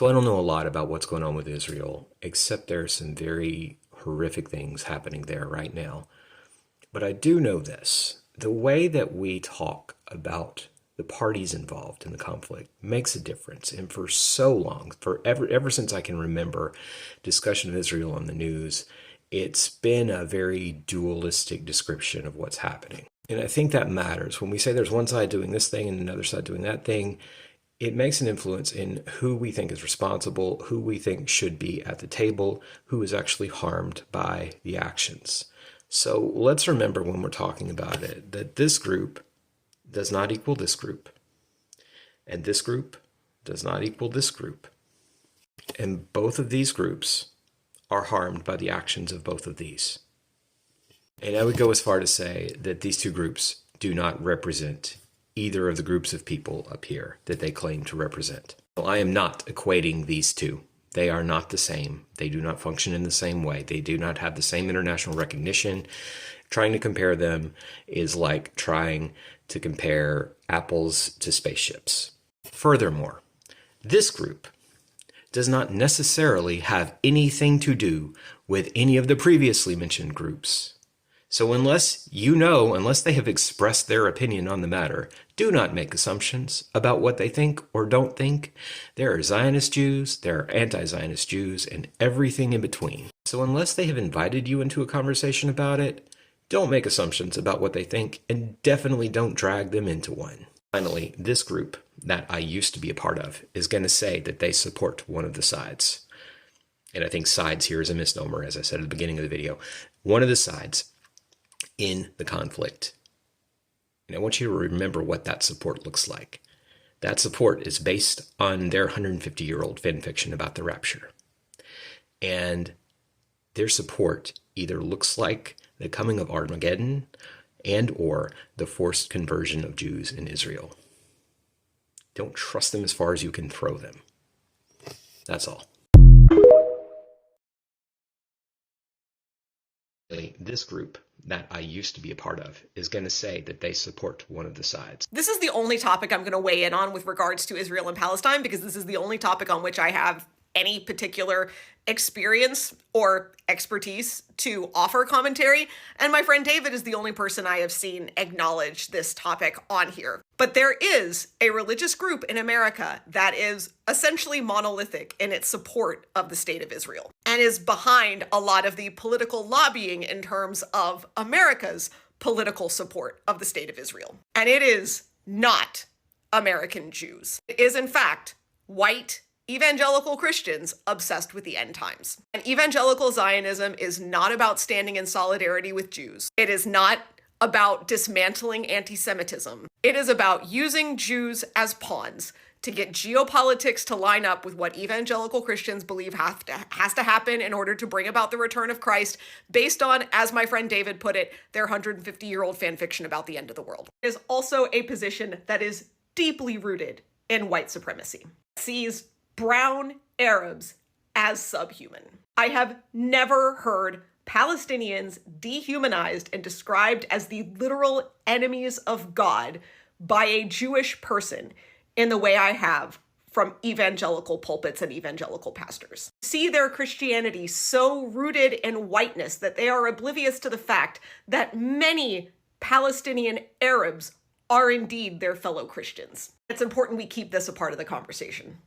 So I don't know a lot about what's going on with Israel, except there are some very horrific things happening there right now. But I do know this. The way that we talk about the parties involved in the conflict makes a difference. And for so long, ever since I can remember discussion of Israel on the news, it's been a very dualistic description of what's happening. And I think that matters. When we say there's one side doing this thing and another side doing that thing, it makes an influence in who we think is responsible, who we think should be at the table, who is actually harmed by the actions. So let's remember when we're talking about it that this group does not equal this group, and this group does not equal this group. And both of these groups are harmed by the actions of both of these. And I would go as far to say that these two groups do not represent either of the groups of people up here that they claim to represent. Well, I am not equating these two. They are not the same. They do not function in the same way. They do not have the same international recognition. Trying to compare them is like trying to compare apples to spaceships. Furthermore, this group does not necessarily have anything to do with any of the previously mentioned groups. So unless they have expressed their opinion on the matter, do not make assumptions about what they think or don't think. There are Zionist Jews, there are anti-Zionist Jews, and everything in between. So unless they have invited you into a conversation about it, don't make assumptions about what they think, and definitely don't drag them into one. Finally, this group that I used to be a part of is going to say that they support one of the sides. And I think sides here is a misnomer, as I said at the beginning of the video. One of the sides in the conflict. And I want you to remember what that support looks like. That support is based on their 150-year-old fan fiction about the rapture. And their support either looks like the coming of Armageddon and or the forced conversion of Jews in Israel. Don't trust them as far as you can throw them. That's all. This group that I used to be a part of is going to say that they support one of the sides. This is the only topic I'm going to weigh in on with regards to Israel and Palestine, because this is the only topic on which I have any particular experience or expertise to offer commentary. And my friend David is the only person I have seen acknowledge this topic on here. But there is a religious group in America that is essentially monolithic in its support of the state of Israel and is behind a lot of the political lobbying in terms of America's political support of the state of Israel. And it is not American Jews. It is, in fact, white evangelical Christians obsessed with the end times. And evangelical Zionism is not about standing in solidarity with Jews. It is not about dismantling anti-Semitism. It is about using Jews as pawns to get geopolitics to line up with what evangelical Christians believe has to happen in order to bring about the return of Christ, based on, as my friend David put it, their 150-year-old fan fiction about the end of the world. It is also a position that is deeply rooted in white supremacy. It sees brown Arabs as subhuman. I have never heard Palestinians dehumanized and described as the literal enemies of God by a Jewish person in the way I have from evangelical pulpits and evangelical pastors. See their Christianity so rooted in whiteness that they are oblivious to the fact that many Palestinian Arabs are indeed their fellow Christians. It's important we keep this a part of the conversation.